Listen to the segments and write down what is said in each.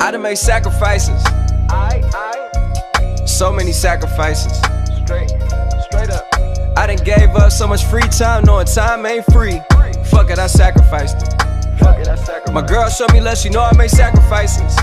I done made sacrifices. So many sacrifices. Straight up. I done gave up so much free time, knowing time ain't free. Fuck it, I sacrificed it. My girl showed me love, she know I make sacrifices.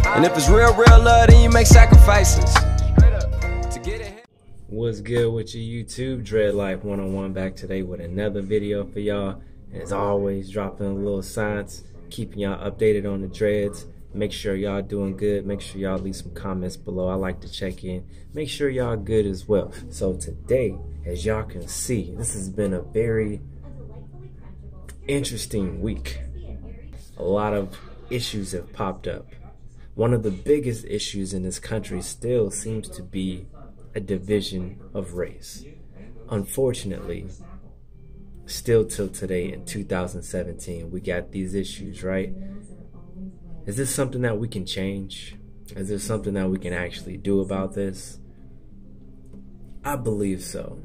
And if it's real love, then you make sacrifices. To get it. What's good with you, YouTube? DreadLock 101 back today with another video for y'all. As always, dropping a little science, keeping y'all updated on the dreads. Make sure y'all doing good. Make sure y'all leave some comments below. I like to check in. Make sure y'all good as well. So today, as y'all can see, this has been a very interesting week. A lot of issues have popped up. One of the biggest issues in this country still seems to be a division of race. Unfortunately, still till today in 2017, we got these issues, right? Is this something that we can change? Is there something that we can actually do about this? I believe so.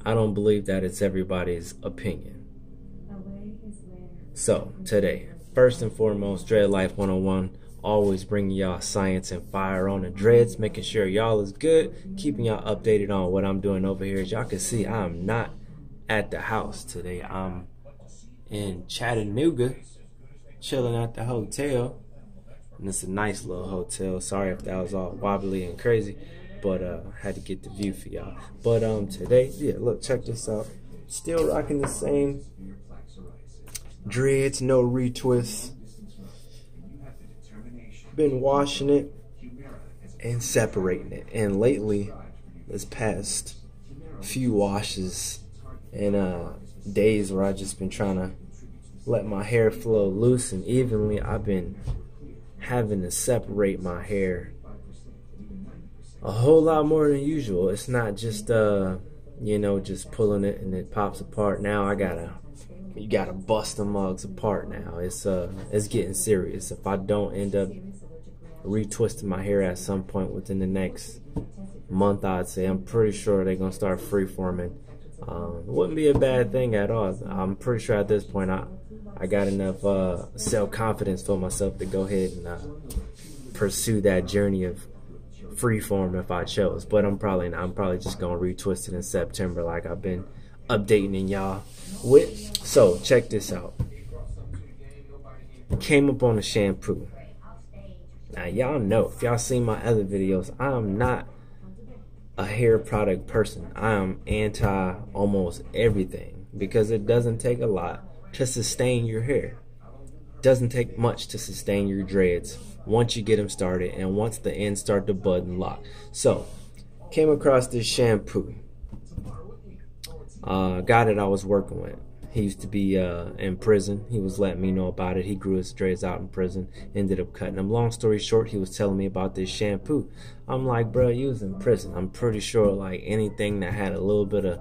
I don't believe that it's everybody's opinion. So today, first and foremost, DreadLock 101, always bringing y'all science and fire on the dreads, making sure y'all is good, keeping y'all updated on what I'm doing over here. As y'all can see, I'm not at the house today. I'm in Chattanooga, chilling at the hotel. And it's a nice little hotel. Sorry if that was all wobbly and crazy, but had to get the view for y'all. But today, yeah, look, check this out. Still rocking the same dreads, no retwists. Been washing it and separating it. And lately, this past few washes and days where I just been trying to let my hair flow loose and evenly, I've been having to separate my hair a whole lot more than usual. It's not just you know, just pulling it and it pops apart. Now you gotta bust the mugs apart now. It's getting serious. If I don't end up retwisting my hair at some point within the next month, I'd say, I'm pretty sure they're gonna start freeforming. It wouldn't be a bad thing at all. I'm pretty sure at this point I got enough self-confidence for myself to go ahead and pursue that journey of freeform if I chose. But I'm probably just gonna retwist it in September like I've been updating y'all with. So check this out. Came up on a shampoo. Now y'all know, if y'all seen my other videos, I'm not a hair product person. I am anti almost everything because it doesn't take a lot to sustain your hair. Doesn't take much to sustain your dreads once you get them started and once the ends start to bud and lock. So came across this shampoo. Guy that I was working with, he used to be in prison. He was letting me know about it. He grew his dreads out in prison, ended up cutting them. Long story short, he was telling me about this shampoo. I'm like, bro, you was in prison. I'm pretty sure like anything that had a little bit of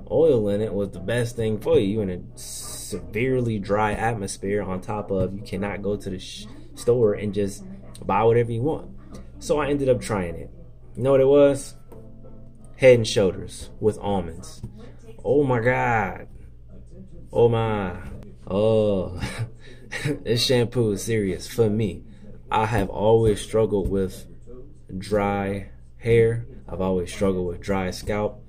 oil in it was the best thing for you. You in a severely dry atmosphere, on top of you cannot go to the store and just buy whatever you want. So I ended up trying it. You know what it was? Head and Shoulders with almonds. Oh my God. Oh my. Oh. This shampoo is serious for me. I have always struggled with dry hair. I've always struggled with dry scalp.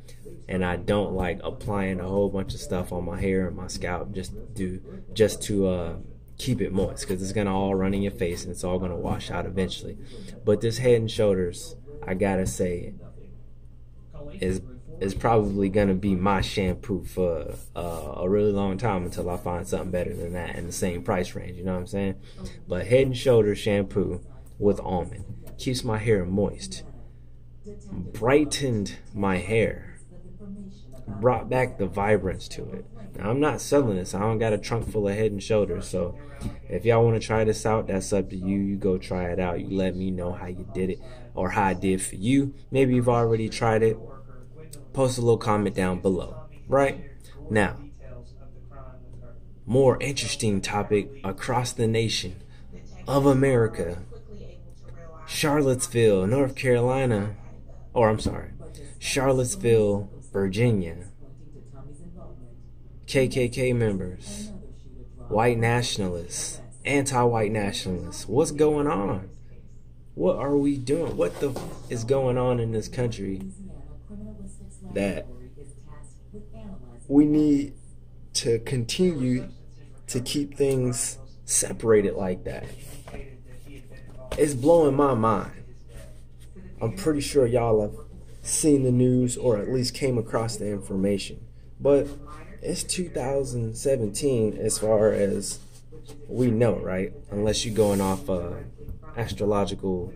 And I don't like applying a whole bunch of stuff on my hair and my scalp just to keep it moist, because it's gonna all run in your face and it's all gonna wash out eventually. But this Head and Shoulders, I gotta say, is probably gonna be my shampoo for a really long time until I find something better than that in the same price range. You know what I'm saying? But Head and Shoulders shampoo with almond keeps my hair moist, brightened my hair, brought back the vibrance to it. Now, I'm not selling this. I don't got a trunk full of Head and Shoulders. So if y'all want to try this out, that's up to you. You go try it out. You let me know how you did it or how I did for you. Maybe you've already tried it. Post a little comment down below. Right? Now, more interesting topic across the nation of America. Charlottesville, North Carolina. Or I'm sorry. Charlottesville, Virginia. KKK members, white nationalists, anti-white nationalists. What's going on? What are we doing? What the is going on in this country that we need to continue to keep things separated like that? It's blowing my mind. I'm pretty sure y'all have seen the news or at least came across the information. But it's 2017 as far as we know, right? Unless you're going off astrological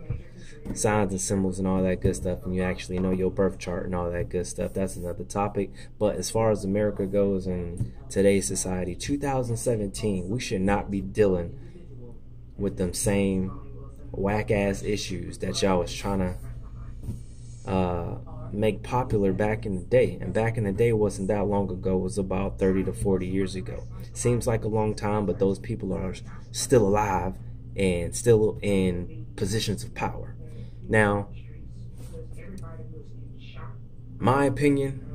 signs and symbols and all that good stuff, and you actually know your birth chart and all that good stuff. That's another topic. But as far as America goes in today's society, 2017, we should not be dealing with them same whack-ass issues that y'all was trying to make popular back in the day. And back in the day wasn't that long ago. It was about 30 to 40 years ago. Seems like a long time, but those people are still alive and still in positions of power. Now, my opinion,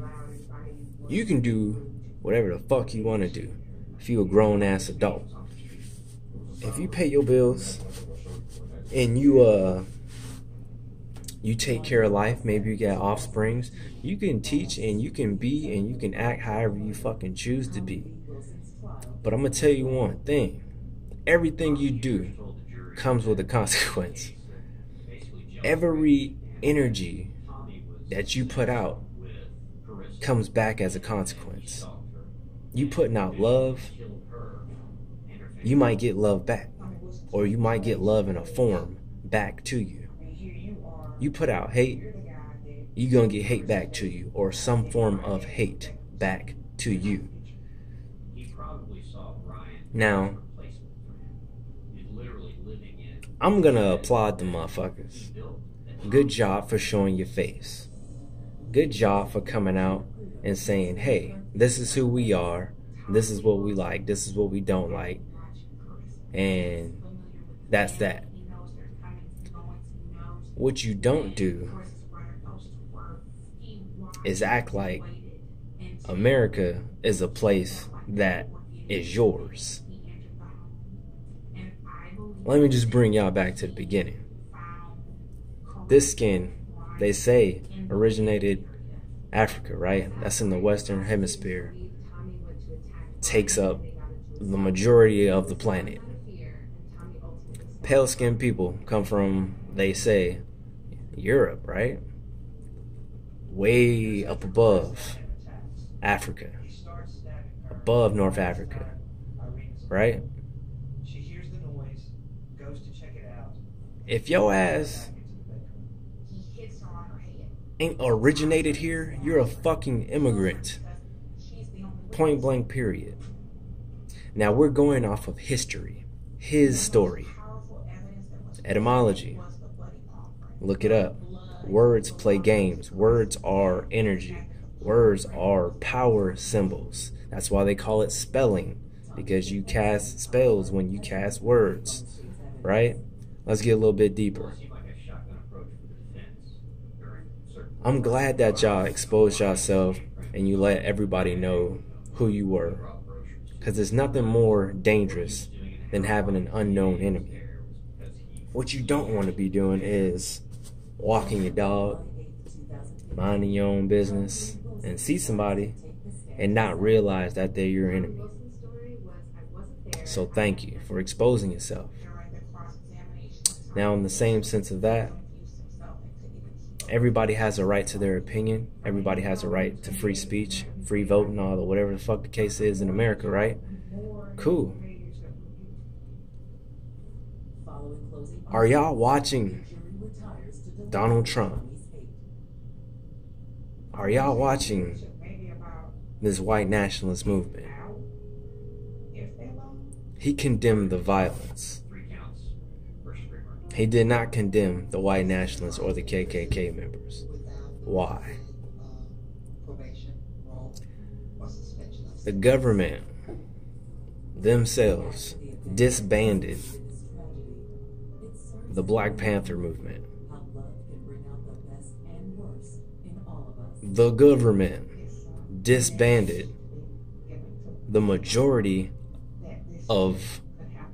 you can do whatever the fuck you want to do if you're a grown-ass adult. If you pay your bills and you take care of life, maybe you got offsprings, you can teach and you can be and you can act however you fucking choose to be. But I'm going to tell you one thing. Everything you do comes with a consequence. Every energy that you put out comes back as a consequence. You putting out love, you might get love back. Or you might get love in a form back to you. You put out hate, you're going to get hate back to you, or some form of hate back to you. Now, I'm going to applaud the motherfuckers. Good job for showing your face. Good job for coming out and saying, hey, this is who we are, this is what we like, this is what we don't like, and that's that. What you don't do is act like America is a place that is yours. Let me just bring y'all back to the beginning. This skin, they say, originated Africa, right? That's in the Western Hemisphere. Takes up the majority of the planet. Pale-skinned people come from, they say, Europe, right? Way up above Africa. Above North Africa. Right? If your ass ain't originated here, you're a fucking immigrant. Point blank, period. Now we're going off of history. His story. Etymology. Look it up. Words play games. Words are energy. Words are power symbols. That's why they call it spelling. Because you cast spells when you cast words. Right? Let's get a little bit deeper. I'm glad that y'all exposed yourself and you let everybody know who you were. Because there's nothing more dangerous than having an unknown enemy. What you don't want to be doing is walking your dog, minding your own business, and see somebody and not realize that they're your enemy. So thank you for exposing yourself. Now, in the same sense of that, everybody has a right to their opinion. Everybody has a right to free speech, free vote, and all the whatever the fuck the case is in America, right? Cool. Are y'all watching Donald Trump? Are y'all watching this white nationalist movement? He condemned the violence. He did not condemn the white nationalists or the KKK members. Why? The government themselves disbanded the Black Panther movement. The government disbanded the majority of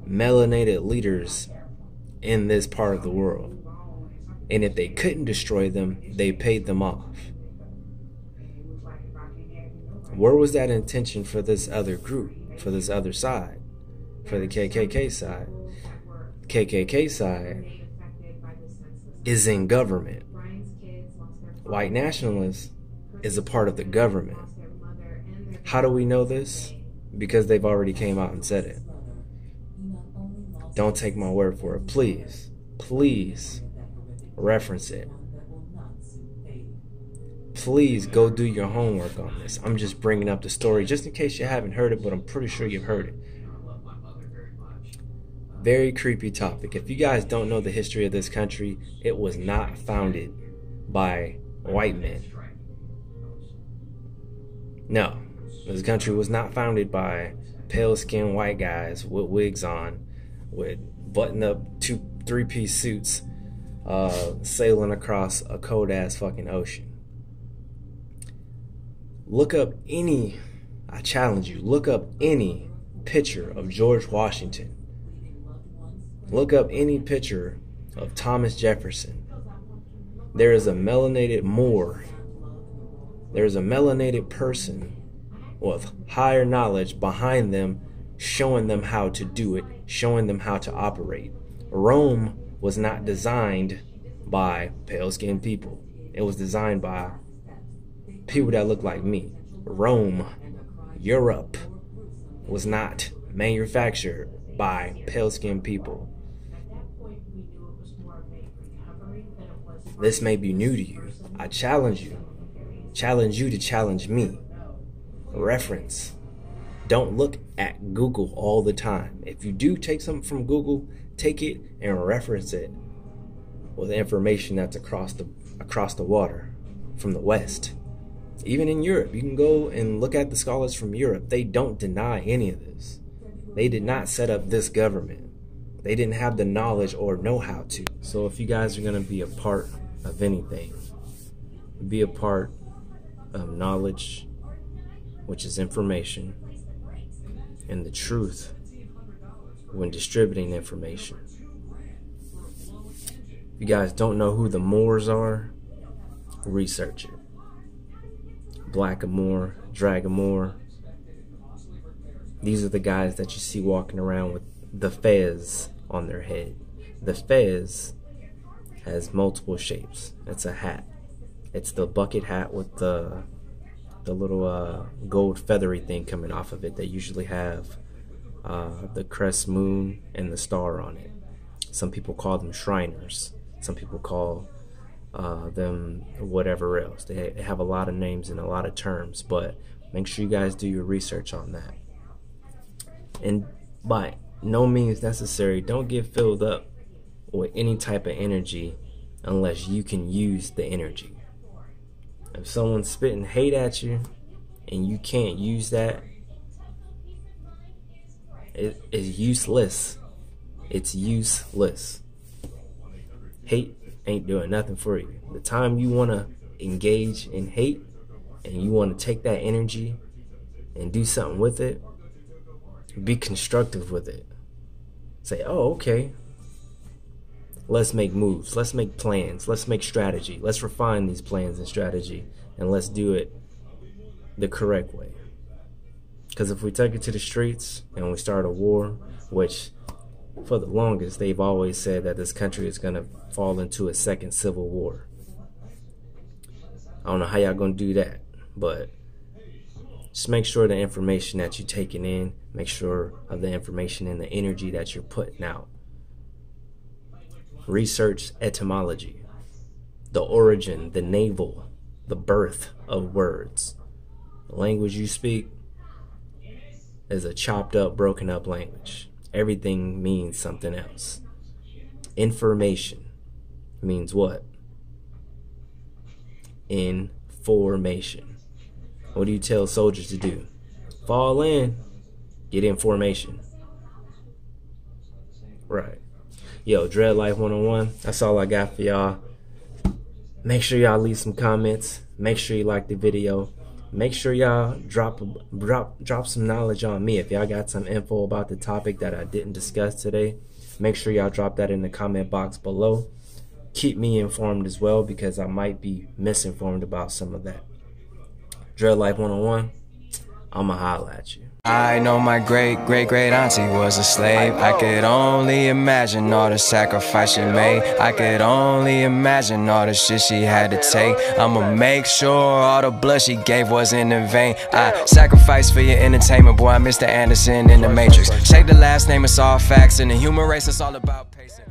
melanated leaders in this part of the world. And if they couldn't destroy them, they paid them off. Where was that intention for this other group, for this other side, for the KKK side? The KKK side is in government. White nationalists is a part of the government. How do we know this? Because they've already came out and said it. Don't take my word for it. Please, please reference it. Please go do your homework on this. I'm just bringing up the story just in case you haven't heard it, but I'm pretty sure you've heard it. Very creepy topic. If you guys don't know the history of this country, it was not founded by white men. No, this country was not founded by pale-skinned white guys with wigs on, with button-up 2-3-piece suits, sailing across a cold-ass fucking ocean. Look up any, I challenge you, look up any picture of George Washington. Look up any picture of Thomas Jefferson. There is a melanated Moor. There is a melanated person with higher knowledge behind them, showing them how to do it, showing them how to operate. Rome was not designed by pale-skinned people. It was designed by people that look like me. Rome, Europe, was not manufactured by pale-skinned people. This may be new to you. I challenge you. Challenge you to challenge me. Reference. Don't look at Google all the time. If you do take something from Google, take it and reference it with information that's across the water from the West. Even in Europe, you can go and look at the scholars from Europe. They don't deny any of this. They did not set up this government. They didn't have the knowledge or know how to. So if you guys are going to be a part of anything, be a part of knowledge, which is information, and the truth when distributing information. If you guys don't know who the Moors are, research it. Blackamoor, Dragamoor. These are the guys that you see walking around with the fez on their head. The fez has multiple shapes. It's a hat. It's the bucket hat with the little gold feathery thing coming off of it. They usually have the crest moon and the star on it. Some people call them Shriners. Some people call them whatever else. They have a lot of names and a lot of terms, but make sure you guys do your research on that. And by no means necessary, don't get filled up with any type of energy unless you can use the energy. If someone's spitting hate at you and you can't use that, it is useless. It's useless. Hate ain't doing nothing for you. The time you want to engage in hate and you want to take that energy and do something with it, be constructive with it. Say, oh, okay, let's make moves, let's make plans, let's make strategy, let's refine these plans and strategy, and let's do it the correct way. Because if we take it to the streets and we start a war, which for the longest they've always said that this country is going to fall into a second civil war. I don't know how y'all going to do that, but just make sure the information that you're taking in, make sure of the information and the energy that you're putting out. Research etymology, the origin, the navel, the birth of words. The language you speak is a chopped up, broken up language. Everything means something else. Information means what? Information. What do you tell soldiers to do? Fall in, get in formation. Right. Yo, Dread Life 101, that's all I got for y'all. Make sure y'all leave some comments. Make sure you like the video. make sure y'all drop some knowledge on me. If y'all got some info about the topic that I didn't discuss today, make sure y'all drop that in the comment box below. Keep me informed as well, because I might be misinformed about some of that. Dread Life 101, I'ma holla at you. I know my great auntie was a slave. I could only imagine all the sacrifice she made. I could only imagine all the shit she had to take. I'ma make sure all the blood she gave wasn't in vain. I sacrificed for your entertainment, boy. I'm Mr. Anderson in the Matrix. Shake the last name, it's all facts. In the human race, it's all about pacing.